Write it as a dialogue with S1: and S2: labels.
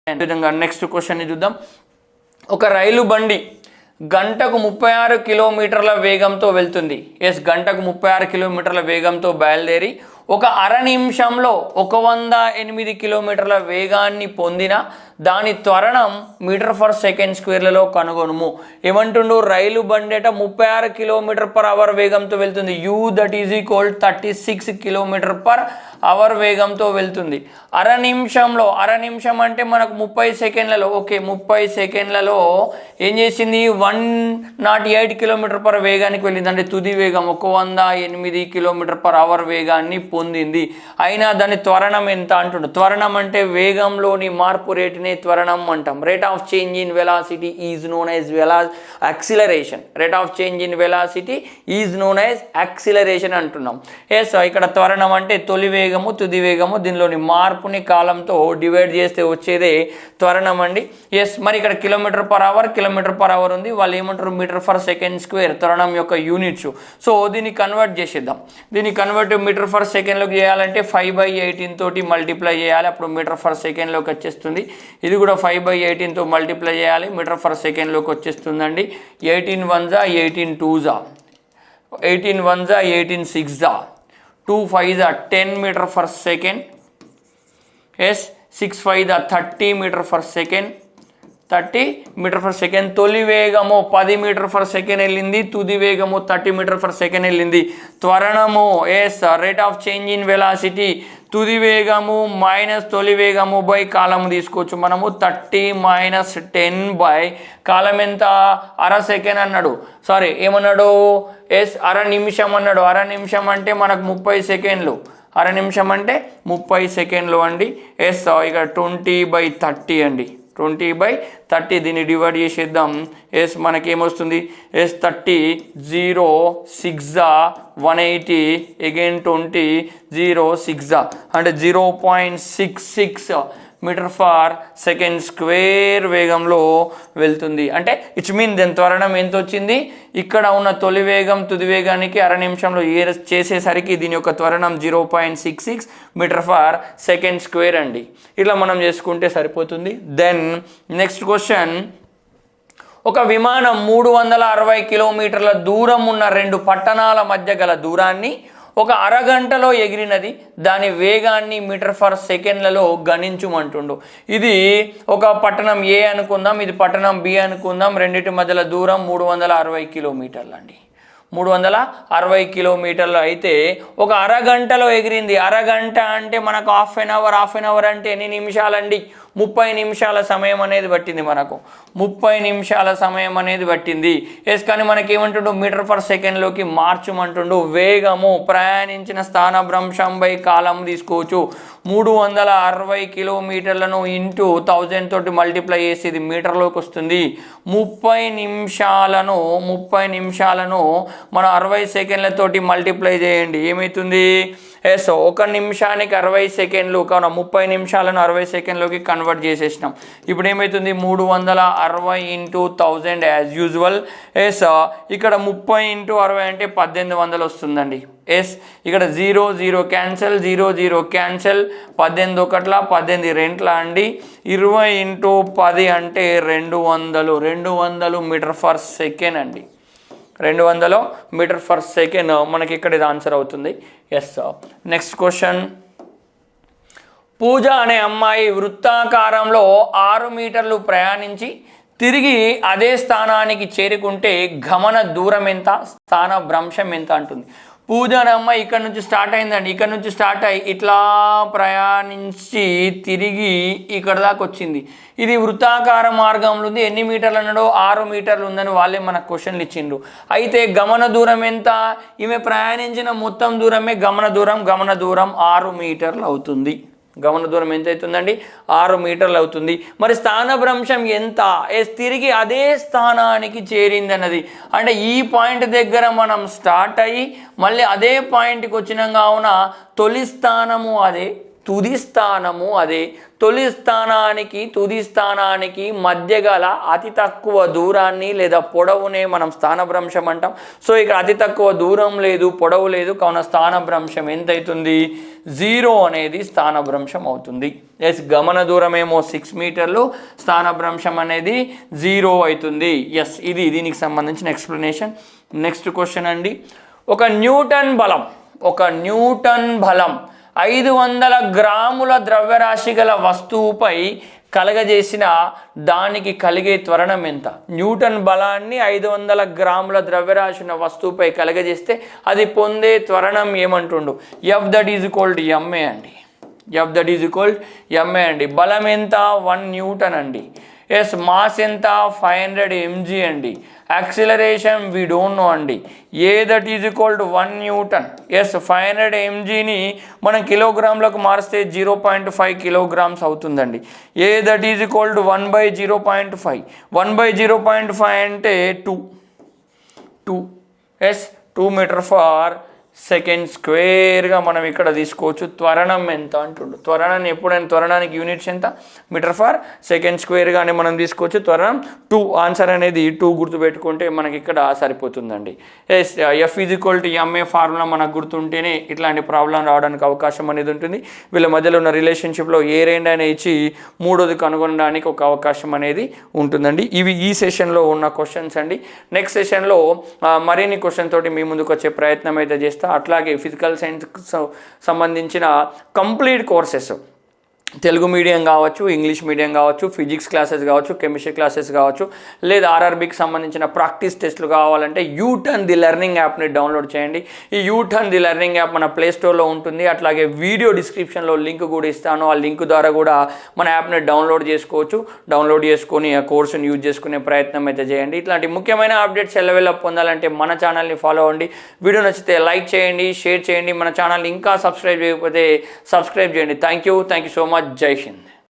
S1: విధంగా next question చూద్దాం. ఒక రైలు బండి గంటకు 36 కిలోమీటర్ల వేగంతో వెళ్తుంది. గంటకు 36 కిలోమీటర్ల వేగంతో బయలుదేరి ఒక అర నిమిషంలో 108 కిలోమీటర్ల వేగాన్ని పొందిన దాని త్వరణం మీటర్ ఫర్ సెకండ్ స్క్వేర్లలో కనుగొనుము. ఏమంటుండు? రైలు బండేట 36 కిలోమీటర్ పర్ అవర్ వేగంతో వెళ్తుంది. U that is equal 36 kilometre per hour వేగంతో వెళ్తుంది. అర నిమిషం అంటే మనకు 30 సెకండ్లలో. ఓకే, 30 సెకండ్లలో ఏం చేసింది? 108 కిలోమీటర్ పర్ వేగానికి వెళ్ళింది. అంటే తుది వేగం 108 కిలోమీటర్ పర్ అవర్ వేగాన్ని పొందింది. అయినా దాని త్వరణం ఎంత అంటుండు? త్వరణం అంటే వేగంలోని మార్పు రేటునే త్వరణం అంటాం. Rate of change in velocity is known as acceleration. Rate of change in velocity is known as acceleration అంటున్నాం. ఇక్కడ త్వరణం అంటే తొలి వేగము తుది వేగము, దీనిలోని మార్పుని కాలంతో డివైడ్ చేస్తే వచ్చేదే త్వరణం అండి. మరి ఇక్కడ కిలోమీటర్ పర్ అవర్ ఉంది. వాళ్ళు ఏమంటారు? మీటర్ ఫర్ సెకండ్ స్క్వేర్ త్వరణం యొక్క యూనిట్స్. సో దీన్ని కన్వర్ట్ చేసేద్దాం. దీన్ని కన్వర్ట్ మీటర్ ఫర్ సెకండ్లోకి చేయాలంటే 5/18 తోటి మల్టిప్లై చేయాలి. అప్పుడు మీటర్ ఫర్ సెకండ్లోకి వచ్చేస్తుంది. ఇది కూడా 5/18తో మల్టిప్లై చేయాలి, మీటర్ ఫర్ సెకండ్లోకి వచ్చేస్తుందండి. 18 1 18 2 18 1 18 6 2 5 10 meter per second. 6 5 30 meter per second. 30 meter per second. తొలి వేగము 10 మీటర్ ఫర్ సెకండ్ వెళ్ళింది, తుది వేగము 30 మీటర్ ఫర్ సెకండ్ వెళ్ళింది. త్వరణము rate of change in velocity తుది వేగము మైనస్ తొలి వేగము బై కాలము తీసుకోవచ్చు మనము. 30 - 10 బై కాలం ఎంత? అర సెకండ్ అన్నాడు. సారీ, ఏమన్నాడు? అర నిమిషం అన్నాడు. అర నిమిషం అంటే మనకు 30 సెకండ్లు. అర నిమిషం అంటే 30 సెకండ్లు అండి. ఇక 20/30 అండి. 20/30 దీన్ని డివైడ్ చేసేద్దాం. మనకేమొస్తుంది? 30 0 6 180 అగైన్ 20 0 6 అంటే 0.66 మీటర్ ఫర్ సెకండ్ స్క్వేర్ వేగంలో వెళ్తుంది. అంటే ఇట్స్ మీన్ దాని త్వరణం ఎంత వచ్చింది? ఇక్కడ ఉన్న తొలి వేగం తుది వేగానికి అర నిమిషంలో చేసేసరికి దీని యొక్క త్వరణం 0.66 మీటర్ ఫర్ సెకండ్ స్క్వేర్ అండి. ఇలా మనం చేసుకుంటే సరిపోతుంది. Then next question. ఒక విమానం 360 కిలోమీటర్ల దూరం ఉన్న 2 పట్టణాల మధ్య గల దూరాన్ని ఒక అరగంటలో ఎగిరినది. దాని వేగాన్ని మీటర్ ఫర్ సెకండ్లలో గణించుమంటుండు. ఇది ఒక పట్టణం ఏ అనుకుందాం, ఇది పట్టణం బి అనుకుందాం. రెండింటి మధ్యల దూరం 360 కిలోమీటర్లు అండి. 360 కిలోమీటర్లు అయితే ఒక అరగంటలో ఎగిరింది. అరగంట అంటే మనకు హాఫ్ అన్ అవర్ అంటే ఎన్ని నిమిషాలండి? 30 నిమిషాల సమయం అనేది పట్టింది మనకు. 30 నిమిషాల సమయం అనేది పట్టింది. కానీ మనకేమంటుండు? Metre for సెకండ్లోకి మార్చమంటుండు. వేగము ప్రయాణించిన స్థానభ్రంశం బై కాలం తీసుకోవచ్చు. 360 కిలోమీటర్లను ఇంటూ 1000 తోటి మల్టిప్లై చేసి ఇది మీటర్లోకి వస్తుంది. 30 నిమిషాలను మనం 60 సెకండ్లతోటి మల్టిప్లై చేయండి. ఏమవుతుంది? 1 నిమిషానికి 60 సెకండ్లు. కావున 30 నిమిషాలను 60 సెకండ్లోకి కన్వర్ట్ చేసేసినాం. ఇప్పుడు ఏమవుతుంది? 360 ఇంటూ 1000 యాజ్ యూజువల్. ఇక్కడ 30 ఇంటూ 60 అంటే 1800 వస్తుందండి. ఇక్కడ 0 0 క్యాన్సల్, 0 0 క్యాన్సల్. 18 ఒకట్లా 18 రెంట్లా అండి. 20 ఇంటూ 10 అంటే 200 మీటర్ ఫర్ సెకండ్ అండి. 200 మీటర్ ఫర్ సెకండ్ మనకి ఇక్కడ ఇది ఆన్సర్ అవుతుంది. Next question. పూజ అనే అమ్మాయి వృత్తాకారంలో 6 మీటర్లు ప్రయాణించి తిరిగి అదే స్థానానికి చేరుకుంటే గమన దూరం ఎంత, స్థానభ్రంశం ఎంత అంటుంది. పూజ అనే అమ్మాయి ఇక్కడ నుంచి స్టార్ట్ అయిందండి. ఇక్కడ నుంచి స్టార్ట్ అయ్యి ఇట్లా ప్రయాణించి తిరిగి ఇక్కడ దాకా వచ్చింది. ఇది వృత్తాకార మార్గంలో ఉంది. ఎన్ని మీటర్లు అన్నాడో? 6 మీటర్లు ఉందని వాళ్ళే మనకు క్వశ్చన్లు ఇచ్చిండ్రు. అయితే గమన దూరం ఎంత? ఈమె ప్రయాణించిన మొత్తం దూరమే గమన దూరం 6 మీటర్లు అవుతుంది. గమన దూరం ఎంత అవుతుందండి? 6 మీటర్లు అవుతుంది. మరి స్థానభ్రంశం ఎంత? తిరిగి అదే స్థానానికి చేరింది అన్నది. అంటే ఈ పాయింట్ దగ్గర మనం స్టార్ట్ అయ్యి మళ్ళీ అదే పాయింట్కి వచ్చినాం. కావున తొలి స్థానము అదే, తుది స్థానము అదే. తొలి స్థానానికి తుది స్థానానికి మధ్య గల అతి తక్కువ దూరాన్ని లేదా పొడవునే మనం స్థానభ్రంశం అంటాం. సో ఇక్కడ అతి తక్కువ దూరం లేదు, పొడవు లేదు, కావున స్థానభ్రంశం ఎంత అవుతుంది? 0 అనేది స్థానభ్రంశం అవుతుంది. ఎస్, గమన దూరం ఏమో 6 మీటర్లు, స్థానభ్రంశం అనేది 0 అవుతుంది. ఎస్, ఇది దీనికి సంబంధించిన ఎక్స్ప్లెనేషన్. నెక్స్ట్ క్వశ్చన్ అండి. ఒక న్యూటన్ బలం 500 గ్రాముల ద్రవ్యరాశి గల వస్తువుపై కలగజేసిన దానికి కలిగే త్వరణం ఎంత? న్యూటన్ బలాన్ని 500 గ్రాముల ద్రవ్యరాశి ఉన్న వస్తువుపై కలగజేస్తే అది పొందే త్వరణం ఏమంటుండు? F that is equal to ma అండి. F that is equal to ma అండి. బలం ఎంత? 1 న్యూటన్ అండి. ఎస్, మాస్ ఎంత? 500 mg అండి. యాక్సిలరేషన్ వి డోంట్ నో అండి. A that is equal to 1 newton. Yes, 500 mgని మనం కిలోగ్రాములకు మారిస్తే 0.5 కిలోగ్రామ్స్ అవుతుందండి. A that is equal to 1/0.5. 1/0.5 అంటే 2. ఎస్, 2 మీటర్ ఫర్ సెకండ్ స్క్వేర్గా మనం ఇక్కడ తీసుకోవచ్చు. త్వరణం ఎంత అంటుండు? త్వరణాన్ని ఎప్పుడైనా త్వరణానికి యూనిట్స్ ఎంత? మీటర్ ఫర్ సెకండ్ స్క్వేర్గానే మనం తీసుకోవచ్చు. త్వరణం 2. ఆన్సర్ అనేది 2 గుర్తుపెట్టుకుంటే మనకి ఇక్కడ సరిపోతుందండి. Yes, F is equal to ma formula మనకు గుర్తుంటేనే ఇట్లాంటి ప్రాబ్లం రావడానికి అవకాశం అనేది ఉంటుంది. వీళ్ళ మధ్యలో ఉన్న రిలేషన్షిప్లో ఏ రెండు అయినా ఇచ్చి మూడోది కనుగొనడానికి ఒక అవకాశం అనేది ఉంటుందండి. ఇవి ఈ సెషన్లో ఉన్న క్వశ్చన్స్ అండి. నెక్స్ట్ సెషన్లో మరిన్ని క్వశ్చన్ తోటి మీ ముందుకు వచ్చే ప్రయత్నం అయితే చేస్తాం. అట్లాగే ఫిజికల్ సైన్స్కి సంబంధించిన కంప్లీట్ కోర్సెస్, తెలుగు మీడియం కావచ్చు, ఇంగ్లీష్ మీడియం కావచ్చు, ఫిజిక్స్ క్లాసెస్ కావచ్చు, కెమిస్ట్రీ క్లాసెస్ కావచ్చు, లేదా ఆర్ఆర్బీకి సంబంధించిన ప్రాక్టీస్ టెస్టులు కావాలంటే యూటర్న్ ది లెర్నింగ్ యాప్ని డౌన్లోడ్ చేయండి. ఈ యూటర్న్ ది లెర్నింగ్ యాప్ మన ప్లేస్టోర్లో ఉంటుంది. అట్లాగే వీడియో డిస్క్రిప్షన్లో లింక్ కూడా ఇస్తాను. ఆ లింక్ ద్వారా కూడా మన యాప్ని డౌన్లోడ్ చేసుకోవచ్చు. డౌన్లోడ్ చేసుకొని ఆ కోర్సుని యూజ్ చేసుకునే ప్రయత్నం అయితే చేయండి. ఇట్లాంటి ముఖ్యమైన అప్డేట్స్ ఎల్లవెల్ల పొందాలంటే మన ఛానల్ని ఫాలో అవ్వండి. వీడియో నచ్చితే లైక్ చేయండి, షేర్ చేయండి. మన ఛానల్ని ఇంకా సబ్స్క్రైబ్ చేయకపోతే సబ్స్క్రైబ్ చేయండి. Thank you so much. జై హింద్.